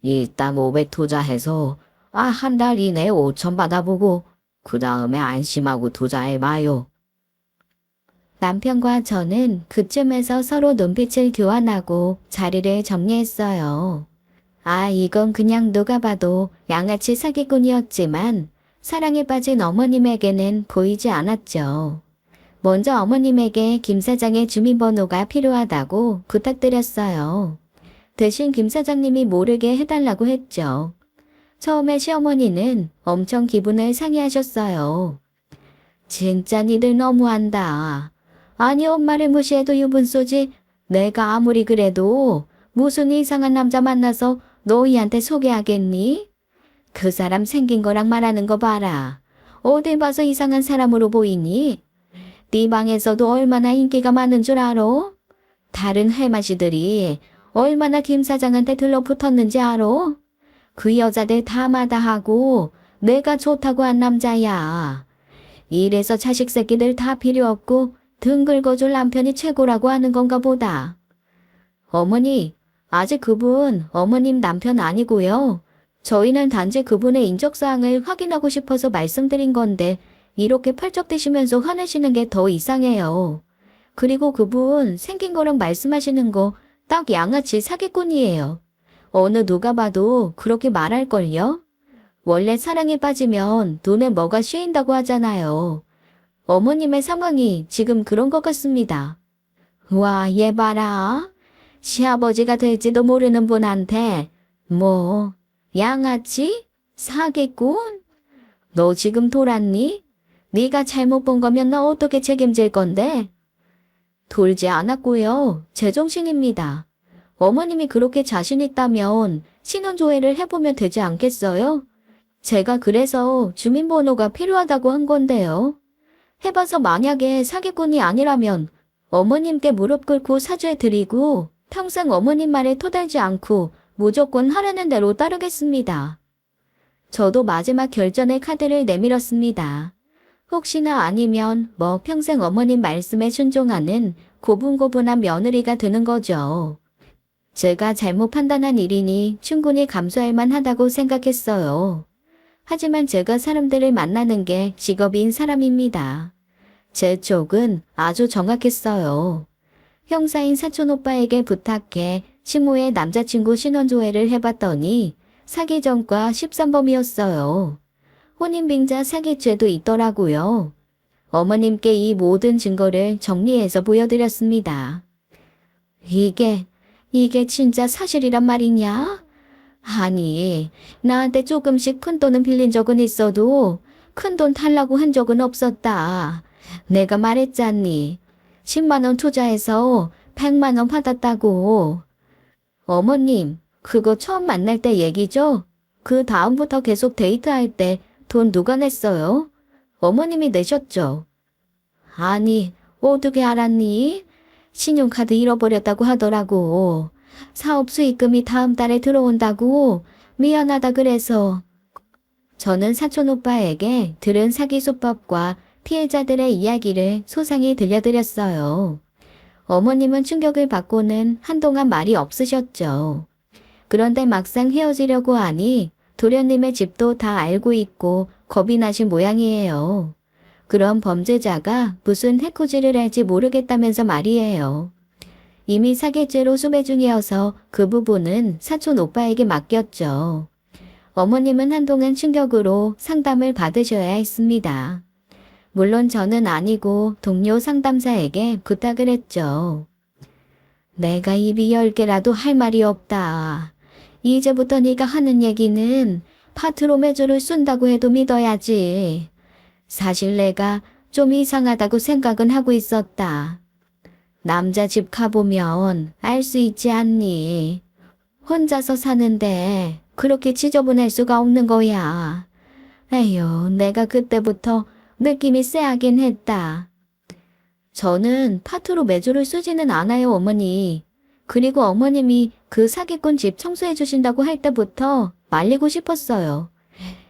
일단 500 투자해서 한 달 이내에 5천 받아보고 그 다음에 안심하고 투자해봐요. 남편과 저는 그쯤에서 서로 눈빛을 교환하고 자리를 정리했어요. 아, 이건 그냥 누가 봐도 양아치 사기꾼이었지만 사랑에 빠진 어머님에게는 보이지 않았죠. 먼저 어머님에게 김 사장의 주민번호가 필요하다고 부탁드렸어요. 대신 김 사장님이 모르게 해달라고 했죠. 처음에 시어머니는 엄청 기분을 상해하셨어요. 진짜 니들 너무한다. 아니, 엄마를 무시해도 유분 쏘지. 내가 아무리 그래도 무슨 이상한 남자 만나서 너희한테 소개하겠니? 그 사람 생긴 거랑 말하는 거 봐라. 어딜 봐서 이상한 사람으로 보이니? 네 방에서도 얼마나 인기가 많은 줄 알아? 다른 할마시들이 얼마나 김 사장한테 들러붙었는지 알아? 그 여자들 다 마다하고 내가 좋다고 한 남자야. 이래서 자식 새끼들 다 필요 없고 등 긁어줄 남편이 최고라고 하는 건가 보다. 어머니, 아직 그분 어머님 남편 아니고요. 저희는 단지 그분의 인적사항을 확인하고 싶어서 말씀드린 건데 이렇게 펄쩍대시면서 화내시는 게 더 이상해요. 그리고 그분 생긴 거랑 말씀하시는 거 딱 양아치 사기꾼이에요. 어느 누가 봐도 그렇게 말할걸요? 원래 사랑에 빠지면 눈에 뭐가 씌인다고 하잖아요. 어머님의 상황이 지금 그런 것 같습니다. 와, 얘 봐라. 시아버지가 될지도 모르는 분한테 뭐 양아치? 사기꾼? 너 지금 돌았니? 네가 잘못 본 거면 너 어떻게 책임질 건데? 돌지 않았고요. 제정신입니다. 어머님이 그렇게 자신 있다면 신원조회를 해보면 되지 않겠어요? 제가 그래서 주민번호가 필요하다고 한 건데요. 해봐서 만약에 사기꾼이 아니라면 어머님께 무릎 꿇고 사죄드리고 평생 어머님 말에 토달지 않고 무조건 하라는 대로 따르겠습니다. 저도 마지막 결전의 카드를 내밀었습니다. 혹시나 아니면 뭐 평생 어머님 말씀에 순종하는 고분고분한 며느리가 되는 거죠. 제가 잘못 판단한 일이니 충분히 감수할 만하다고 생각했어요. 하지만 제가 사람들을 만나는 게 직업인 사람입니다. 제 쪽은 아주 정확했어요. 형사인 사촌오빠에게 부탁해 친모의 남자친구 신원조회를 해봤더니 사기 전과 13범이었어요. 혼인빙자 사기죄도 있더라고요. 어머님께 이 모든 증거를 정리해서 보여드렸습니다. 이게 진짜 사실이란 말이냐? 아니, 나한테 조금씩 푼돈은 빌린 적은 있어도 큰돈 달라고 한 적은 없었다. 내가 말했잖니. 10만 원 투자해서 100만 원 받았다고. 어머님, 그거 처음 만날 때 얘기죠? 그 다음부터 계속 데이트할 때 돈 누가 냈어요? 어머님이 내셨죠? 아니, 어떻게 알았니? 신용카드 잃어버렸다고 하더라고. 사업 수익금이 다음 달에 들어온다고. 미안하다 그래서. 저는 사촌오빠에게 들은 사기 수법과 피해자들의 이야기를 소상히 들려드렸어요. 어머님은 충격을 받고는 한동안 말이 없으셨죠. 그런데 막상 헤어지려고 하니 도련님의 집도 다 알고 있고 겁이 나신 모양이에요. 그런 범죄자가 무슨 해코지를 할지 모르겠다면서 말이에요. 이미 사기죄로 수배 중이어서 그 부분은 사촌 오빠에게 맡겼죠. 어머님은 한동안 충격으로 상담을 받으셔야 했습니다. 물론 저는 아니고 동료 상담사에게 부탁을 했죠. 내가 입이 10개라도 할 말이 없다. 이제부터 네가 하는 얘기는 파트로 매주를 쓴다고 해도 믿어야지. 사실 내가 좀 이상하다고 생각은 하고 있었다. 남자 집 가보면 알 수 있지 않니? 혼자서 사는데 그렇게 지저분할 수가 없는 거야. 에휴, 내가 그때부터 느낌이 쎄하긴 했다. 저는 파트로 매주를 쓰지는 않아요, 어머니. 그리고 어머님이 그 사기꾼 집 청소해 주신다고 할 때부터 말리고 싶었어요.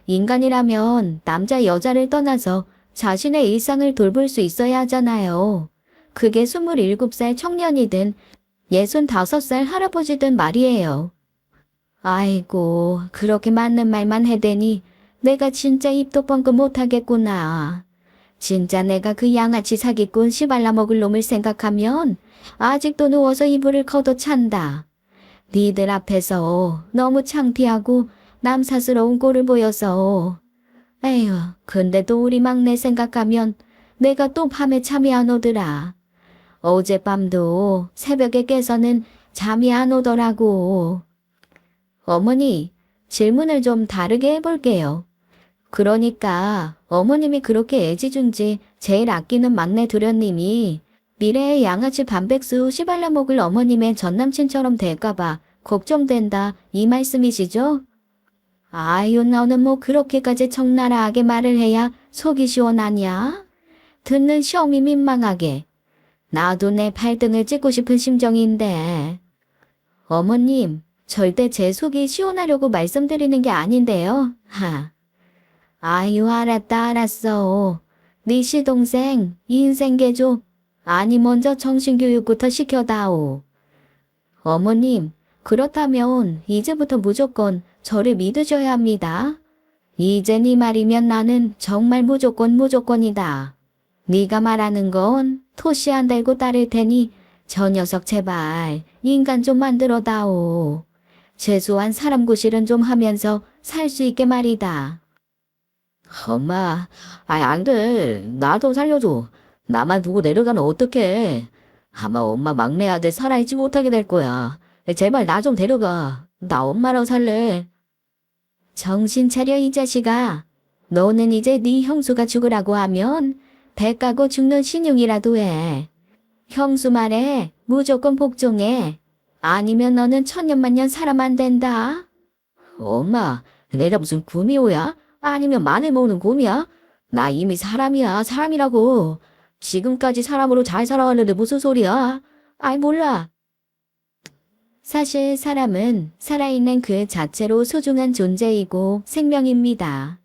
인간이라면 남자 여자를 떠나서 자신의 일상을 돌볼 수 있어야 하잖아요. 그게 27살 청년이든 65살 할아버지든 말이에요. 아이고, 그렇게 맞는 말만 해대니 내가 진짜 입도 뻥끗 못하겠구나. 진짜 내가 그 양아치 사기꾼 씨발라 먹을 놈을 생각하면 아직도 누워서 이불을 걷어찬다. 니들 앞에서 너무 창피하고 남사스러운 꼴을 보여서. 에휴, 근데도 우리 막내 생각하면 내가 또 밤에 잠이 안 오더라. 어젯밤도 새벽에 깨서는 잠이 안 오더라고. 어머니, 질문을 좀 다르게 해볼게요. 그러니까 어머님이 그렇게 애지중지 제일 아끼는 막내 도련님이 미래의 양아치 반백수 시발라 먹을 어머님의 전남친처럼 될까봐 걱정된다 이 말씀이시죠? 아유, 너는 뭐 그렇게까지 적나라하게 말을 해야 속이 시원하냐? 듣는 시험이 민망하게. 나도 내 발등을 찍고 싶은 심정인데. 어머님, 절대 제 속이 시원하려고 말씀드리는 게 아닌데요. 하. 아유, 알았어. 네 시동생 인생 개조. 아니, 먼저 정신교육부터 시켜다오. 어머님, 그렇다면 이제부터 무조건 저를 믿으셔야 합니다. 이제 네 말이면 나는 정말 무조건이다. 네가 말하는 건 토시 안 달고 따를 테니 저 녀석 제발 인간 좀 만들어다오. 최소한 사람 구실은 좀 하면서 살 수 있게 말이다. 엄마, 안 돼. 나도 살려줘. 나만 두고 내려가면 어떡해. 아마 엄마 막내 아들 살아있지 못하게 될 거야. 제발 나 좀 데려가. 나 엄마랑 살래. 정신 차려 이 자식아. 너는 이제 네 형수가 죽으라고 하면 배 까고 죽는 신용이라도 해. 형수 말에 무조건 복종해. 아니면 너는 천년만년 살아만 안 된다. 엄마, 내가 무슨 구미호야? 아니면 마늘 먹는 곰이야? 나 이미 사람이야, 사람이라고. 지금까지 사람으로 잘 살아왔는데 무슨 소리야? 아이, 몰라. 사실 사람은 살아있는 그 자체로 소중한 존재이고 생명입니다.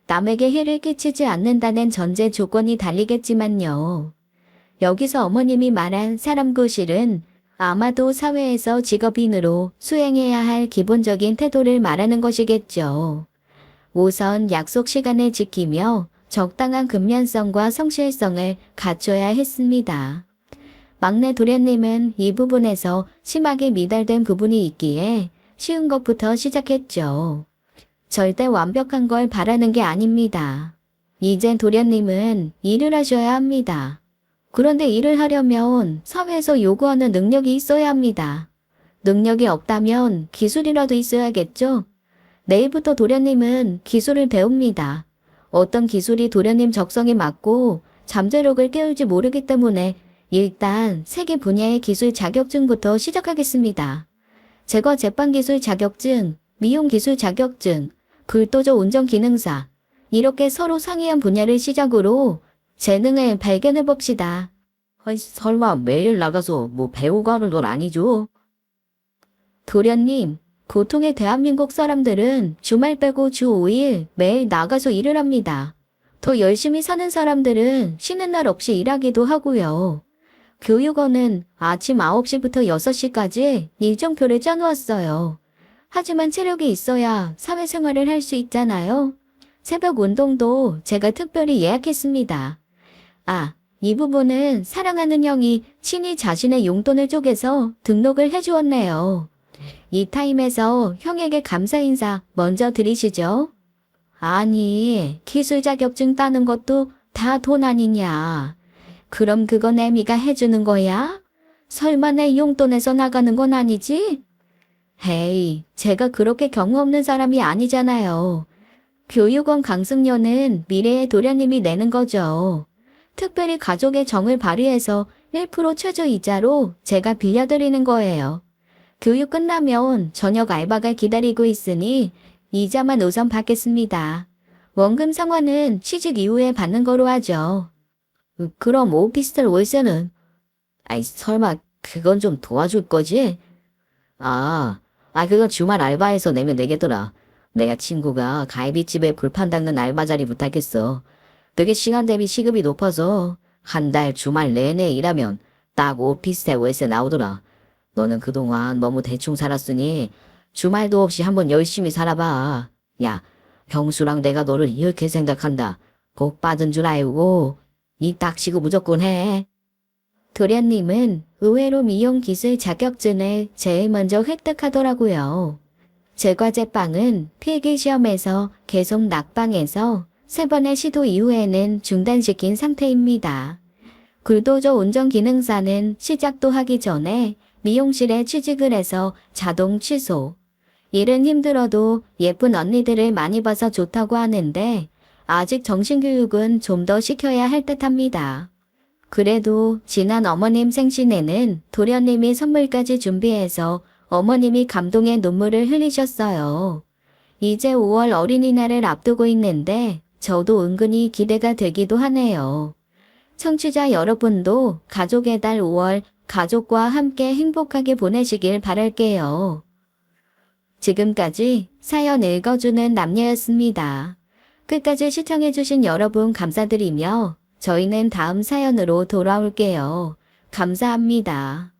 남에게 해를 끼치지 않는다는 전제 조건이 달리겠지만요. 여기서 어머님이 말한 사람 구실은 아마도 사회에서 직업인으로 수행해야 할 기본적인 태도를 말하는 것이겠죠. 우선 약속 시간을 지키며 적당한 근면성과 성실성을 갖춰야 했습니다. 막내 도련님은 이 부분에서 심하게 미달된 부분이 있기에 쉬운 것부터 시작했죠. 절대 완벽한 걸 바라는 게 아닙니다. 이제 도련님은 일을 하셔야 합니다. 그런데 일을 하려면 사회에서 요구하는 능력이 있어야 합니다. 능력이 없다면 기술이라도 있어야겠죠? 내일부터 도련님은 기술을 배웁니다. 어떤 기술이 도련님 적성에 맞고 잠재력을 깨울지 모르기 때문에 일단 3개 분야의 기술 자격증부터 시작하겠습니다. 제과 제빵기술 자격증, 미용기술 자격증, 불도저 운전기능사, 이렇게 서로 상이한 분야를 시작으로 재능을 발견해 봅시다. 설마 매일 나가서 뭐 배우고 하는 건 아니죠? 도련님, 보통의 대한민국 사람들은 주말 빼고 주 5일 매일 나가서 일을 합니다. 더 열심히 사는 사람들은 쉬는 날 없이 일하기도 하고요. 교육원은 아침 9시부터 6시까지 일정표를 짜놓았어요. 하지만 체력이 있어야 사회생활을 할 수 있잖아요. 새벽 운동도 제가 특별히 예약했습니다. 이 부분은 사랑하는 형이 친히 자신의 용돈을 쪼개서 등록을 해주었네요. 이 타임에서 형에게 감사 인사 먼저 드리시죠. 아니, 기술 자격증 따는 것도 다 돈 아니냐. 그럼 그건 애미가 해주는 거야? 설마 내 용돈에서 나가는 건 아니지? 헤이, 제가 그렇게 경우 없는 사람이 아니잖아요. 교육원 강습료는 미래의 도련님이 내는 거죠. 특별히 가족의 정을 발휘해서 1% 최저이자로 제가 빌려드리는 거예요. 교육 끝나면 저녁 알바가 기다리고 있으니 이자만 우선 받겠습니다. 원금 상환은 취직 이후에 받는 거로 하죠. 그럼 오피스텔 월세는? 설마 그건 좀 도와줄 거지? 그건 주말 알바해서 내면 되겠더라. 내가 친구가 갈비집에 불판 닦는 알바 자리 부탁했어. 되게 시간 대비 시급이 높아서 한 달 주말 내내 일하면 딱 오피스텔 월세 나오더라. 너는 그동안 너무 대충 살았으니 주말도 없이 한번 열심히 살아봐. 야, 형수랑 내가 너를 이렇게 생각한다. 복 받은 줄 알고 이 닥치고 무조건 해. 도련님은 의외로 미용기술 자격증을 제일 먼저 획득하더라고요. 제과제빵은 필기시험에서 계속 낙방해서 3번의 시도 이후에는 중단시킨 상태입니다. 불도저 운전기능사는 시작도 하기 전에 미용실에 취직을 해서 자동 취소. 일은 힘들어도 예쁜 언니들을 많이 봐서 좋다고 하는데 아직 정신교육은 좀 더 시켜야 할 듯합니다. 그래도 지난 어머님 생신에는 도련님이 선물까지 준비해서 어머님이 감동의 눈물을 흘리셨어요. 이제 5월 어린이날을 앞두고 있는데 저도 은근히 기대가 되기도 하네요. 청취자 여러분도 가족의 달 5월 가족과 함께 행복하게 보내시길 바랄게요. 지금까지 사연 읽어주는 남녀였습니다. 끝까지 시청해주신 여러분 감사드리며 저희는 다음 사연으로 돌아올게요. 감사합니다.